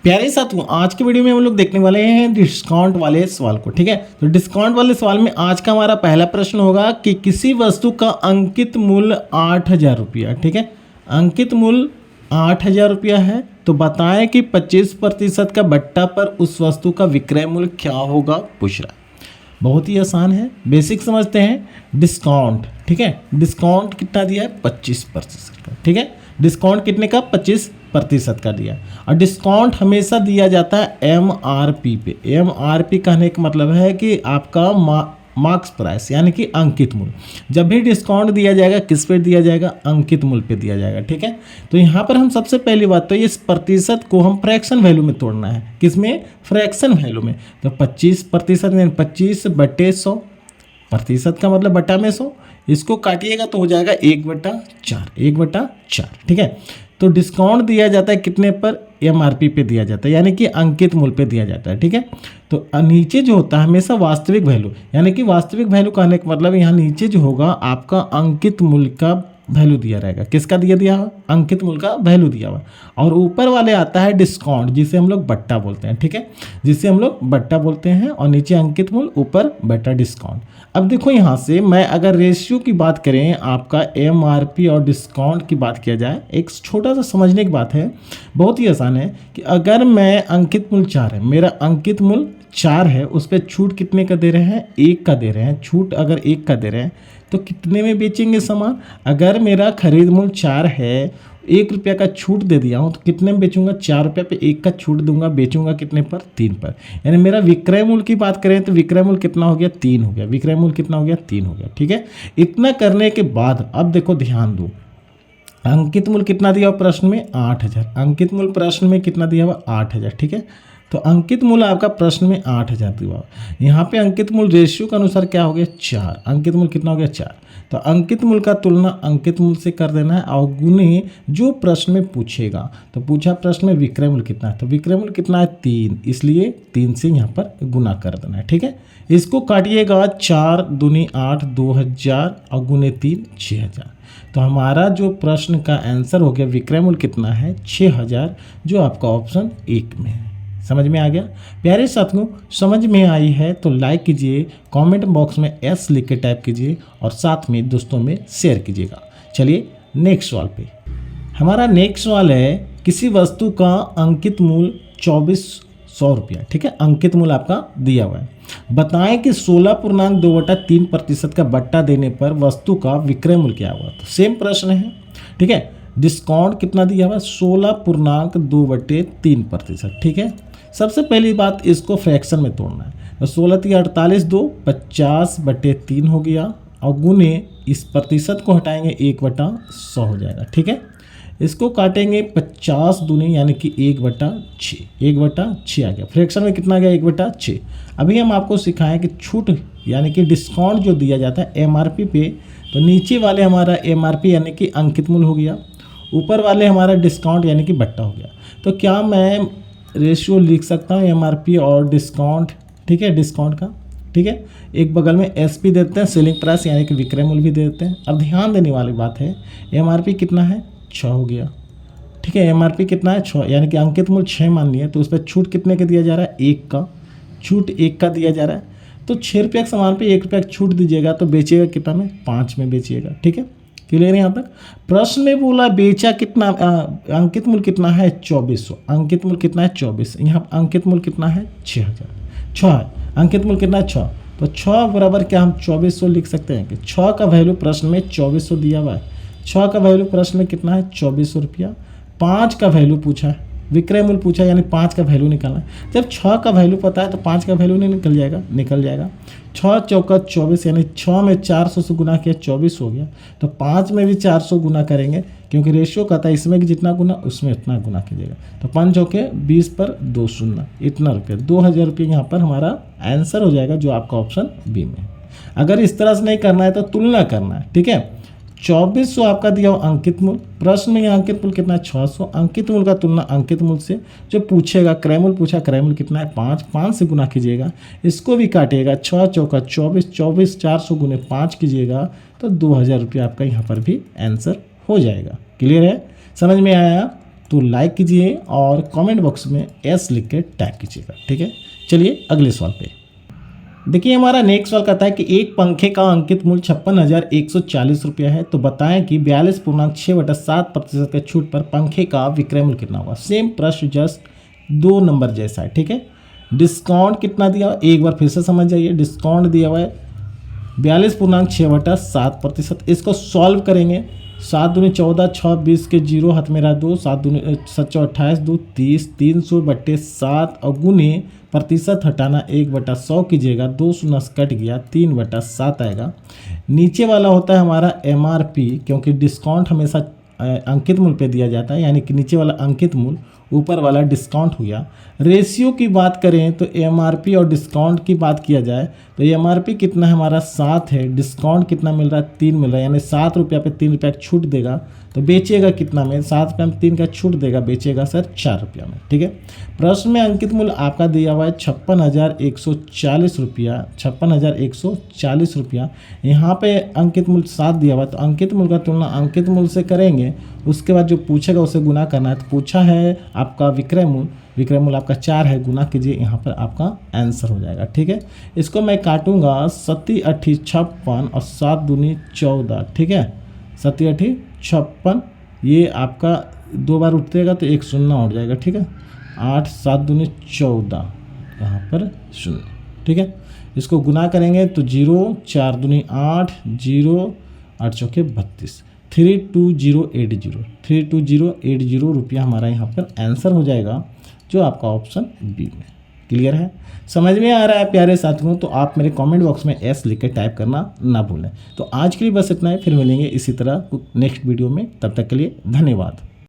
प्यारे साथियों, आज के वीडियो में हम लोग देखने वाले हैं डिस्काउंट वाले सवाल को। ठीक है, तो डिस्काउंट वाले सवाल में आज का हमारा पहला प्रश्न होगा कि किसी वस्तु का अंकित मूल्य 8,000 रुपया। ठीक है, अंकित मूल्य 8,000 रुपया है, तो बताएं कि 25% का बट्टा पर उस वस्तु का विक्रय मूल्य क्या होगा, पूछ रहा है। बहुत ही आसान है, बेसिक समझते हैं। डिस्काउंट, ठीक है, डिस्काउंट कितना दिया है, 25% का। ठीक है, डिस्काउंट कितने का, 25% का दिया। और डिस्काउंट हमेशा दिया जाता है MRP पे। MRP कहने का मतलब है कि आपका मार्क्स प्राइस, यानी कि अंकित मूल्य। जब भी डिस्काउंट दिया जाएगा, किस पे दिया जाएगा, अंकित मूल्य पे दिया जाएगा। ठीक है, तो यहाँ पर हम सबसे पहली बात तो इस प्रतिशत को हम फ्रैक्शन वैल्यू में तोड़ना है। किसमें, फ्रैक्शन वैल्यू में। तो 25% यानी 25/100, प्रतिशत का मतलब बटा में 100, इसको काटिएगा तो हो जाएगा 1/4, 1/4। ठीक है, तो डिस्काउंट दिया जाता है कितने पर, MRP पे दिया जाता है, यानी कि अंकित मूल्य पे दिया जाता है। ठीक है, तो नीचे जो होता है हमेशा वास्तविक वैल्यू, यानी कि वास्तविक वैल्यू कहने का मतलब यहाँ नीचे जो होगा आपका अंकित मूल्य का वैल्यू दिया रहेगा। किसका दिया हुआ, अंकित मूल्य का वैल्यू दिया हुआ। और ऊपर वाले आता है डिस्काउंट, जिसे हम लोग बट्टा बोलते हैं। ठीक है, जिसे हम लोग बट्टा बोलते हैं, और नीचे अंकित मूल्य, ऊपर बट्टा डिस्काउंट। अब देखो यहाँ से मैं अगर रेशियो की बात करें, आपका MRP और डिस्काउंट की बात किया जाए, एक छोटा सा समझने की बात है, बहुत ही आसान है कि अगर मैं अंकित मूल्य 4 है, मेरा अंकित मूल्य 4 है, उस पर छूट कितने का दे रहे हैं, 1 का दे रहे हैं। छूट अगर 1 का दे रहे हैं तो कितने में बेचेंगे सामान। अगर मेरा खरीद मूल्य 4 है, 1 रुपया का छूट दे दिया हूँ, तो कितने में बेचूंगा, 4 रुपये पे 1 का छूट दूंगा, बेचूंगा कितने पर, 3 पर। यानी मेरा विक्रय मूल्य की बात करें तो विक्रय मूल्य कितना हो गया, 3 हो गया। विक्रय मूल्य कितना हो गया, 3 हो गया। ठीक है, इतना करने के बाद अब देखो ध्यान दो, अंकित मूल्य कितना दिया हुआ प्रश्न में, 8,000। अंकित मूल्य प्रश्न में कितना दिया हुआ, 8,000। ठीक है, तो अंकित मूल्य आपका प्रश्न में 8,000 दिया हुआ। यहाँ पे अंकित मूल्य रेशियो के अनुसार क्या हो गया, 4। अंकित मूल्य कितना हो गया, 4। तो अंकित मूल्य का तुलना अंकित मूल्य से कर देना है, और गुने जो प्रश्न में पूछेगा। तो पूछा प्रश्न में विक्रय मूल्य कितना है, तो विक्रय मूल्य कितना है, 3, इसलिए 3 से यहाँ पर गुना कर देना है। ठीक है, इसको काटिएगा, 4 दूनी 8, 2,000 और गुने 3, 6,000। तो हमारा जो प्रश्न का आंसर हो गया, विक्रय मूल्य कितना है, 6,000, जो आपका ऑप्शन 1 में है। समझ में आ गया। प्यारे साथियों, समझ में आई है तो लाइक कीजिए, कमेंट बॉक्स में S लिख के टाइप कीजिए, और साथ में दोस्तों में शेयर कीजिएगा। चलिए नेक्स्ट सवाल पे। हमारा नेक्स्ट सवाल है, किसी वस्तु का अंकित मूल्य 2,400 रुपया। ठीक है, अंकित मूल्य आपका दिया हुआ है। बताएं कि 16.2/3% का बट्टा देने पर वस्तु का विक्रय मूल्य क्या हुआ। तो सेम प्रश्न है। ठीक है, डिस्काउंट कितना दिया हुआ, 16.2/3%। ठीक है, सबसे पहली बात इसको फ्रैक्शन में तोड़ना है। तो 16 × 48, 2, 50/3 हो गया, और गुने इस प्रतिशत को हटाएंगे, 1/100 हो जाएगा। ठीक है, इसको काटेंगे 50 दूनी, यानी कि 1/6, 1/6 आ गया। फ्रैक्शन में कितना आ गया, 1/6। अभी हम आपको सिखाएं कि छूट यानी कि डिस्काउंट जो दिया जाता है MRP पे, तो नीचे वाले हमारा MRP यानी कि अंकित मूल्य हो गया, ऊपर वाले हमारा डिस्काउंट यानी कि बट्टा हो गया। तो क्या मैं रेशियो लिख सकता हूँ MRP और डिस्काउंट। ठीक है, डिस्काउंट का। ठीक है, एक बगल में SP देते हैं, सेलिंग प्राइस यानी कि विक्रय मूल्य भी दे देते हैं। अब ध्यान देने वाली बात है, MRP कितना है, 6 हो गया। ठीक है, MRP कितना है, 6, यानी कि अंकित मूल्य 6 मान लिया, तो उस पर छूट कितने का दिया जा रहा है, 1 का। छूट 1 का दिया जा रहा है, तो 6 रुपये के सामान पे 1 रुपया की छूट दीजिएगा, तो बेचिएगा कितना में, 5 में बेचिएगा। ठीक है, क्लियर है यहाँ तक। प्रश्न में बोला बेचा कितना, अंकित मूल्य कितना है, 2,400। अंकित मूल्य कितना है, 24। यहाँ अंकित मूल्य कितना है, 6,000। 6 अंकित मूल्य कितना है, 6। तो 6 बराबर क्या हम 2,400 लिख सकते हैं कि 6 का वैल्यू प्रश्न में 2,400 दिया हुआ है। 6 का वैल्यू प्रश्न में कितना है, 2,400 रुपया। 5 का वैल्यू पूछा है, विक्रय मूल्य पूछा, यानी 5 का वैल्यू निकालना है। जब 6 का वैल्यू पता है तो 5 का वैल्यू नहीं निकल जाएगा, 6 चौका 24, यानी 6 में 400 से गुना किया, 24 हो गया। तो 5 में भी 400 गुना करेंगे, क्योंकि रेशियो कहता है इसमें कि जितना गुना उसमें उतना गुना कीजिएगा। तो 5 चौके 20 पर 2 शून्य, इतना रुपये, 2,000 रुपये यहाँ पर हमारा आंसर हो जाएगा, जो आपका ऑप्शन B में है। अगर इस तरह से नहीं करना है तो तुलना करना है। ठीक है, 2,400 आपका दिया हो अंकित मूल्य, प्रश्न में यहाँ अंकित मूल्य कितना है, 600। अंकित मूल्य का तुलना अंकित मूल्य से, जो पूछेगा क्रय मूल्य पूछा, क्रय मूल्य कितना है, 5, 5 से गुना कीजिएगा, इसको भी काटिएगा, 6 चौका 24, 24 400 गुने 5 कीजिएगा, तो 2,000 रुपये आपका यहाँ पर भी आंसर हो जाएगा। क्लियर है, समझ में आया। तो लाइक कीजिए और कमेंट बॉक्स में एस लिख के टैग कीजिएगा। ठीक है, चलिए अगले सवाल पे। देखिए हमारा नेक्स्ट सवाल कहता है कि एक पंखे का अंकित मूल्य 56,140 रुपया है, तो बताएं कि 42.6/7% के छूट पर पंखे का विक्रय मूल्य कितना होगा। सेम प्रश्न, जस्ट 2 नंबर जैसा है। ठीक है, डिस्काउंट कितना दिया हुआ, एक बार फिर से समझ जाइए। डिस्काउंट दिया हुआ है 42.6/7%। इसको सॉल्व करेंगे, 7 दूनी 14, 6 20 के 0 हाथ में रहा 2, 7 दूनी 7 28 2 30, 300/7 और गुने प्रतिशत हटाना 1/100 कीजिएगा, 2 शून्य कट गया, 3/7 आएगा। नीचे वाला होता है हमारा MRP, क्योंकि डिस्काउंट हमेशा अंकित मूल्य पे दिया जाता है, यानी कि नीचे वाला अंकित मूल्य, ऊपर वाला डिस्काउंट हो गया। रेशियो की बात करें तो MRP और डिस्काउंट की बात किया जाए तो MRP कितना है हमारा 7 है, डिस्काउंट कितना मिल रहा है 3 मिल रहा है, यानी 7 रुपया पे 3 रुपया छूट देगा, तो बेचेगा कितना में, 7 रुपया में 3 का छूट देगा, बेचेगा सर 4 रुपया में। ठीक है, प्रश्न में अंकित मूल्य आपका दिया हुआ है 56,140 रुपया, 56,140 रुपया। यहाँ पे अंकित मूल्य 7 दिया हुआ है, तो अंकित मूल्य का तुलना अंकित मूल्य से करेंगे, उसके बाद जो पूछेगा उसे गुना करना है। तो पूछा है आपका विक्रय मूल्य आपका 4 है, गुना कीजिए, यहाँ पर आपका आंसर हो जाएगा। ठीक है, इसको मैं काटूंगा 7 8 56 और 7 दूनी 14। ठीक है, 7 8 56, ये आपका 2 बार उठतेगा तो 1 शून्य उठ जाएगा। ठीक है, 8 7 दूनी 14, यहाँ पर 0। ठीक है, इसको गुना करेंगे तो 0 4 दूनी 8, 0 8 चौके 32, 32080 रुपया हमारा यहाँ पर आंसर हो जाएगा, जो आपका ऑप्शन बी में। क्लियर है, समझ में आ रहा है प्यारे साथियों? तो आप मेरे कमेंट बॉक्स में एस लिख के टाइप करना ना भूलें। तो आज के लिए बस इतना है, फिर मिलेंगे इसी तरह नेक्स्ट वीडियो में, तब तक के लिए धन्यवाद।